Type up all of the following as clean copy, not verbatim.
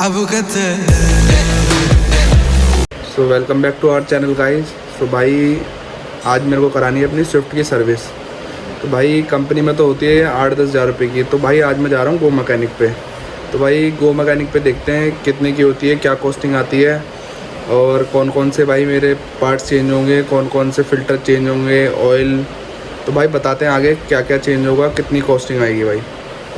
So welcome back to our channel guys. So भाई आज मेरे को करानी है अपनी स्विफ्ट की सर्विस। तो भाई कंपनी में तो होती है 8-10 हज़ार रुपये की। तो भाई आज मैं जा रहा हूँ गो मैकेनिक पे। तो भाई गो मैकेनिक पे देखते हैं कितने की होती है, क्या कॉस्टिंग आती है और कौन कौन से भाई मेरे पार्ट्स चेंज होंगे, कौन कौन से फ़िल्टर चेंज होंगे, ऑयल। तो भाई बताते हैं आगे क्या क्या चेंज होगा, कितनी कॉस्टिंग आएगी। भाई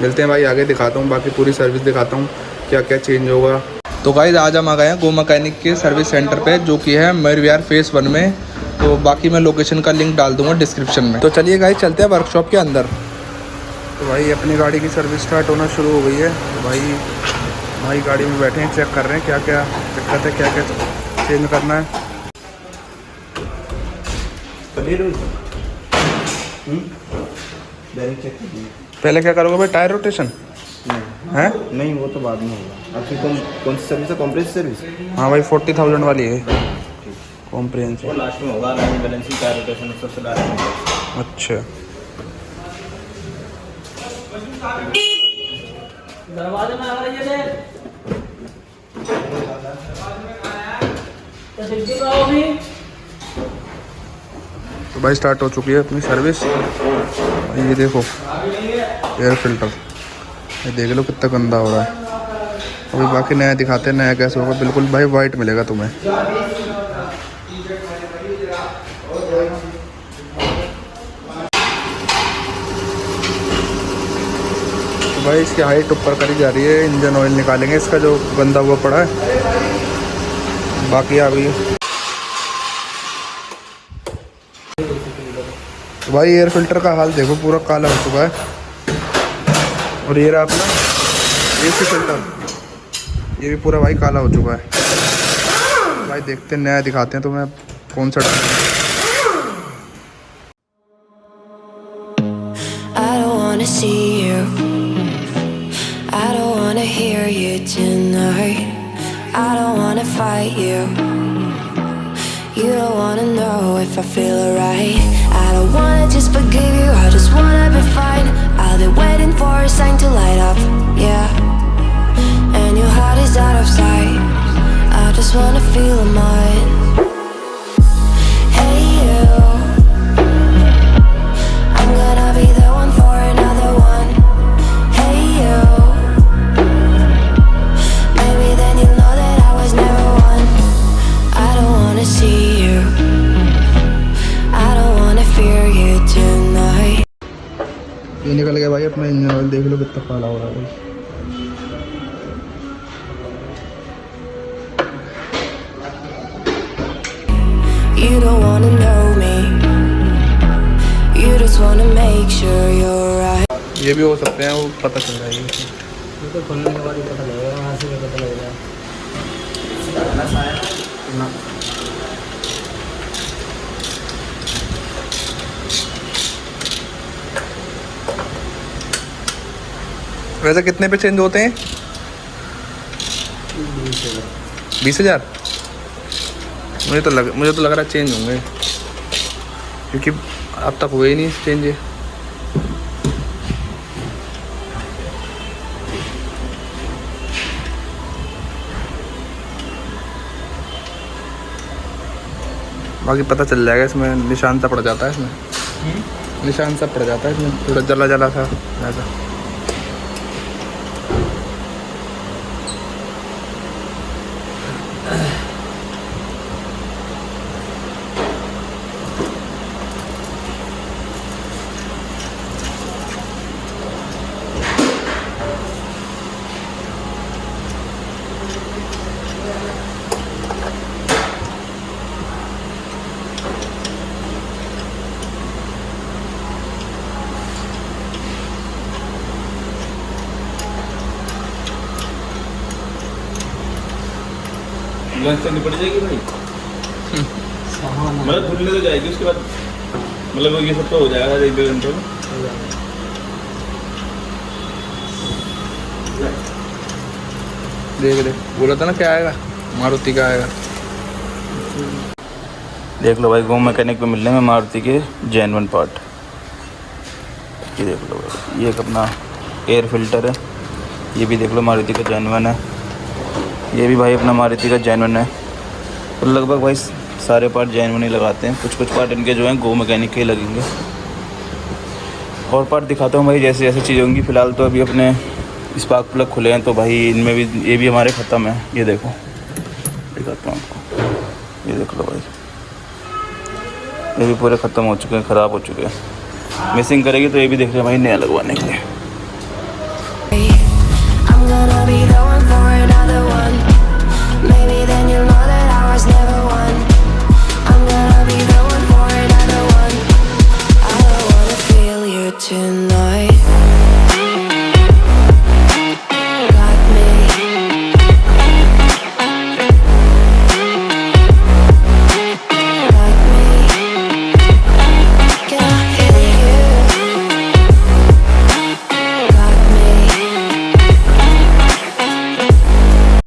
मिलते हैं भाई, आगे दिखाता हूँ, बाकी पूरी सर्विस दिखाता हूँ क्या क्या चेंज होगा। तो गाइस आज हम आ गए हैं गो मैकेनिक के सर्विस सेंटर पे, जो कि है मयूर विहार फेज़ 1 में। तो बाकी मैं लोकेशन का लिंक डाल दूंगा डिस्क्रिप्शन में। तो चलिए गाइस चलते हैं वर्कशॉप के अंदर। तो भाई अपनी गाड़ी की सर्विस स्टार्ट होना शुरू हो गई है। तो भाई गाड़ी में बैठे हैं, चेक कर रहे हैं क्या क्या दिक्कत है, क्या क्या चेंज करना है। पहले क्या करोगे भाई, टायर रोटेशन? नहीं नहीं, वो तो बाद में होगा। आपकी कौन सी सर्विस है? Comprehensive service? हाँ भाई 40,000 वाली है कॉम्प्रेहेंसिव। वो लास्ट में होगा, लाइन बैलेंसिंग, टायर रोटेशन सबसे लास्ट में होगा। अच्छा दरवाजे में आ रही है तो भाई स्टार्ट हो चुकी है अपनी सर्विस। ये देखो एयर फिल्टर, ये देख लो कितना गंदा हो रहा है। अभी बाकी नया दिखाते हैं, नया कैसे होगा। बिल्कुल भाई वाइट मिलेगा तुम्हें। तो भाई इसकी हाइट ऊपर करी जा रही है, इंजन ऑयल निकालेंगे इसका जो गंदा हुआ पड़ा है। बाकी अभी तो भाई एयर फिल्टर का हाल देखो, पूरा काला हो चुका है। और ये रहा अपना एसी फिल्टर, ये भी पूरा भाई काला हो चुका है। भाई देखते हैं, नया दिखाते हैं तुम्हें कौन सा डाल। I don't wanna see you, I don't wanna hear you tonight, I don't wanna fight you, you don't wanna know if I feel alright, I don't wanna just forgive you, I just wanna be fine, I'll be waiting for a sign to light up, yeah, and your heart is out of sight, I just wanna feel mine. Hey you, I'm gonna be the one for another one. Hey you, maybe then you'll know that I was never one. I don't wanna see you, I don't wanna fear you tonight. ये निकल गया भाई अपना engine oil, देख लो कितना काला हो रहा है भाई। You don't wanna know me, you just wanna make sure you're right. ये भी हो सकते हैं, वो पता चल जाएगी। ये तो खोलने के बाद ही पता लगेगा, वहाँ से भी पता लगेगा। वैसे कितने पे चेंज होते हैं? 20,000। मुझे तो लग रहा है चेंज होंगे, क्योंकि अब तक हुए ही नहीं चेंज। बाकी पता चल जाएगा, इसमें निशान सा पड़ जाता है, इसमें निशान सा पड़ जाता है, इसमें थोड़ा जला जला सा ऐसा। लंच से निपट जाएगी भाई। मतलब धुलने तो जाएगी, उसके बाद मतलब ये सब तो हो जाएगा 1-2 घंटों में। देख बोला था ना क्या आएगा, मारुति का आएगा। देख लो भाई, गो मैकेनिक पे मिलने में मारुति के जेन्युइन पार्ट। ये देख लो भाई, ये एक अपना एयर फिल्टर है, ये भी देख लो मारुति का जेन्युइन है। ये भी भाई अपना मारुति का जेन्युइन है। तो लगभग भाई सारे पार्ट जेन्युइन ही लगाते हैं। कुछ कुछ पार्ट इनके जो हैं गो मैकेनिक के ही लगेंगे। और पार्ट दिखाता हूँ भाई जैसे जैसे चीज़ें होंगी। फ़िलहाल तो अभी अपने स्पार्क प्लग खुले हैं तो भाई इनमें भी ये भी हमारे ख़त्म है। ये देखो दिखाता हूँ आपको, ये देख लो भाई, ये भी पूरे ख़त्म हो चुके हैं, ख़राब हो चुके हैं। मिसिंग करेगी तो ये भी देख रहे हैं भाई नया लगवाने के लिए। I'm gonna be the one for another one. Maybe then you'll know that I was never one. I'm gonna be the one for another one. I don't wanna feel you tonight. Got me. Got me. Can I feel you? Got me.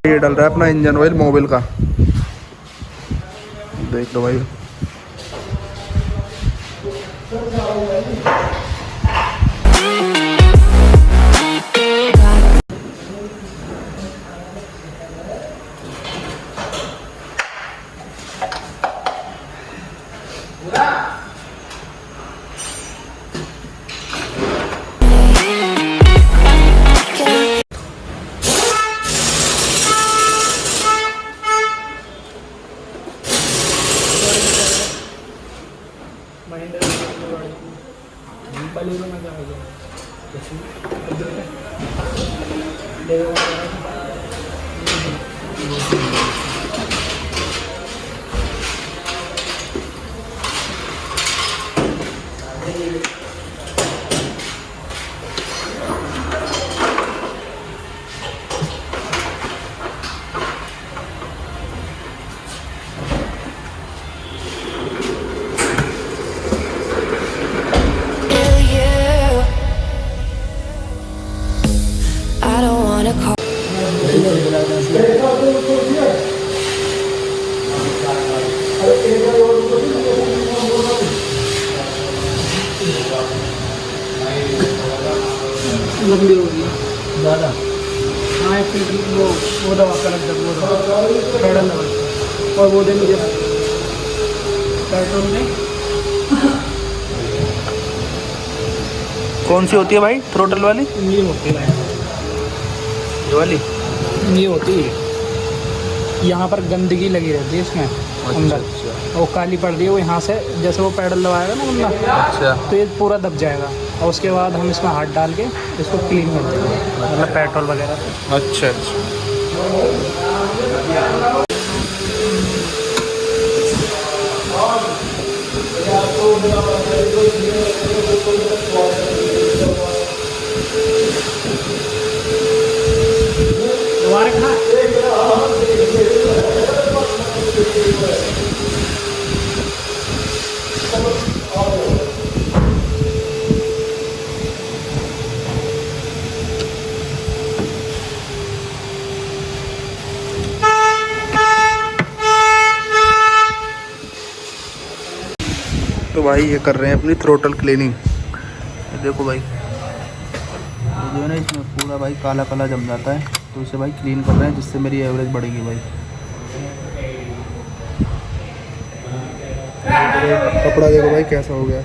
ये डल रहा है अपना engine oil Mobil का, देख लो भाई। Feel you. I don't wanna call. लंबी होगी ज़्यादा। हाँ एक फिर वो दवा कलर जब वो दवा पैडल दवा और वो दे मुझे पेट्रोल में। कौन सी होती है भाई थ्रोटल वाली? ये होती है ये वाली? ये होती है, यहाँ पर गंदगी लगी रहती है इसमें अंदर, वो काली पड़ रही है। वो यहाँ से जैसे वो पैडल दबाएगा ना बंदा, अच्छा। तो ये पूरा दब जाएगा और उसके बाद हम इसमें हाथ डाल के इसको क्लीन कर देंगे, मतलब पेट्रोल वगैरह से। अच्छा अच्छा। तो भाई ये कर रहे हैं अपनी थ्रोटल क्लीनिंग। देखो भाई ये जो है ना इसमें पूरा भाई काला काला जम जाता है, तो इसे भाई क्लीन कर रहे हैं जिससे मेरी एवरेज बढ़ेगी भाई। कपड़ा देखो भाई कैसा हो गया।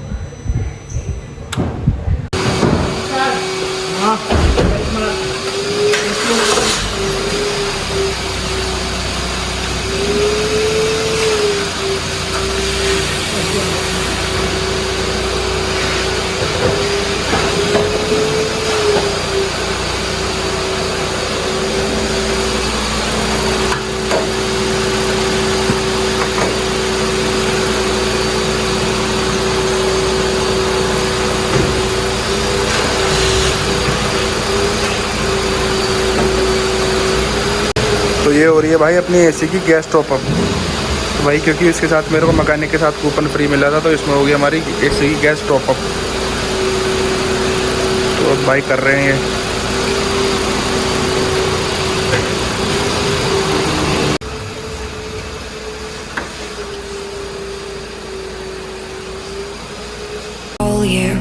तो ये हो रही है भाई अपनी एसी की गैस टॉपअप। तो भाई क्योंकि इसके साथ मेरे को मैकेनिक के साथ कूपन फ्री मिला था, तो इसमें हो गई हमारी एसी की गैस टॉपअप। तो अब भाई कर रहे हैं ये। All you.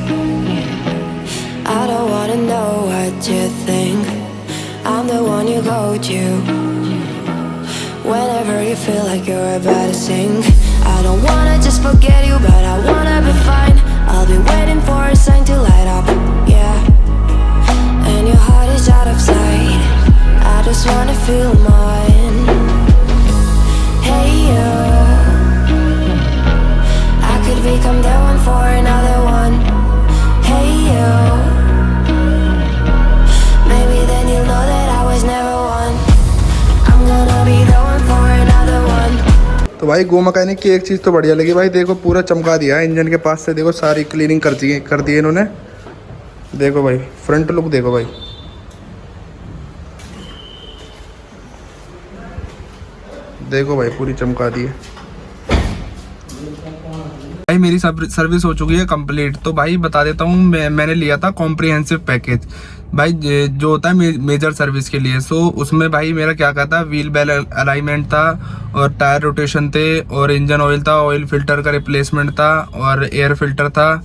I don't wanna know what you think. I'm the one you go to. you feel like you're about to sink. I don't wanna just forget you, but I wanna be fine. I'll be waiting for a sign to light up, yeah. And your heart is out of sight. I just wanna feel mine. Hey you, I could become the one for another one. Hey you, maybe then you'll know that I was never one. I'm gonna be the one for another one. तो भाई गो mechanic की एक चीज़ तो बढ़िया लगी भाई, देखो पूरा चमका दिया है इंजन के पास से, देखो सारी क्लीनिंग कर दी है इन्होंने। देखो भाई फ्रंट लुक देखो भाई, देखो भाई पूरी चमका दी है भाई। मेरी सर्विस हो चुकी है कंप्लीट। तो भाई बता देता हूँ, मैंने लिया था कॉम्प्रिहेंसिव पैकेज भाई, जो होता है मेजर सर्विस के लिए। सो उसमें भाई मेरा क्या कहता है, व्हील बेल अलाइनमेंट था, और टायर रोटेशन थे, और इंजन ऑयल था, ऑयल फिल्टर का रिप्लेसमेंट था, और एयर फिल्टर था,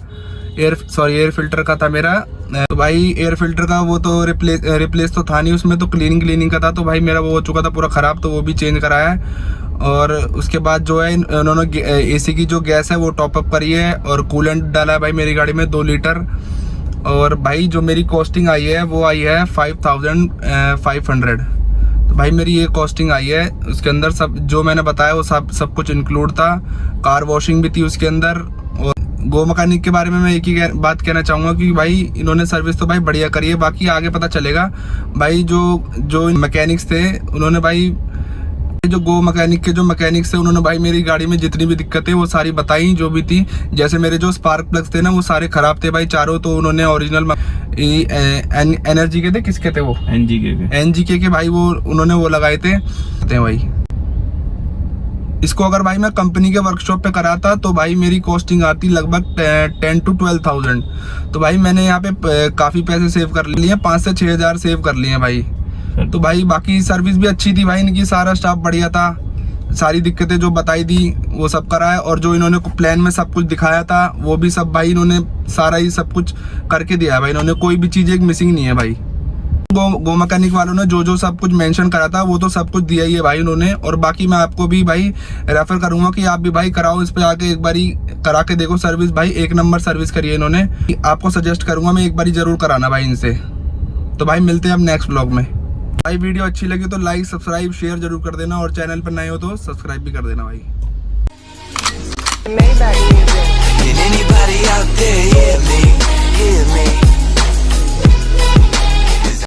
एयर फिल्टर का था मेरा। तो भाई एयर फिल्टर का वो तो रिप्लेस तो था नहीं, उसमें तो क्लीनिंग का था। तो भाई मेरा वो हो चुका था पूरा ख़राब, तो वो भी चेंज कराया है। और उसके बाद जो है उन्होंने एसी की जो गैस है वो टॉपअप करी है, और कूलेंट डाला है भाई मेरी गाड़ी में 2 लीटर। और भाई जो मेरी कॉस्टिंग आई है वो आई है 5500। तो भाई मेरी ये कॉस्टिंग आई है, उसके अंदर सब जो मैंने बताया वो सब कुछ इंक्लूड था। कार वॉशिंग भी थी उसके अंदर। और गो मैकेनिक के बारे में मैं एक ही बात कहना चाहूँगा कि भाई इन्होंने सर्विस तो भाई बढ़िया करी है, बाकी आगे पता चलेगा। भाई जो मैकेनिक्स थे उन्होंने भाई, जो गो मैकेनिक के जो मैकेनिक्स थे उन्होंने भाई मेरी गाड़ी में जितनी भी दिक्कतें वो सारी बताई जो भी थी। जैसे मेरे जो स्पार्क प्लग्स थे ना वो सारे खराब थे भाई चारों, तो उन्होंने ओरिजिनल एनर्जी के थे, किसके थे वो, एनजीके के भाई, वो उन्होंने वो लगाए थे भाई। इसको अगर भाई मैं कंपनी के वर्कशॉप पे कराता तो भाई मेरी कॉस्टिंग आती लगभग 10 to 12,000। तो भाई मैंने यहाँ पे काफ़ी पैसे सेव कर लिए, 5 से 6 हज़ार सेव कर लिए भाई। तो भाई बाकी सर्विस भी अच्छी थी भाई इनकी, सारा स्टाफ बढ़िया था, सारी दिक्कतें जो बताई दी वो सब करा है, और जो इन्होंने प्लान में सब कुछ दिखाया था वो भी सब भाई इन्होंने सारा ही सब कुछ करके दिया है भाई इन्होंने, कोई भी चीज़ एक मिसिंग नहीं है भाई। गो मैकेनिक वालों ने जो सब कुछ मेंशन करा था वो तो सब कुछ दिया ही है भाई उन्होंने। और बाकी मैं आपको भी भाई रेफर करूंगा कि आप भी भाई कराओ, इस पे आके एक बारी करा के देखो सर्विस भाई, 1 नंबर सर्विस करी है इन्होंने। आपको सजेस्ट करूंगा मैं एक बारी जरूर कराना भाई इनसे। तो भाई मिलते हैं अब नेक्स्ट ब्लॉग में। भाई वीडियो अच्छी लगी तो लाइक सब्सक्राइब शेयर जरूर कर देना, और चैनल पर नए हो तो सब्सक्राइब भी कर देना भाई। Can anybody out there hear me? Hear me?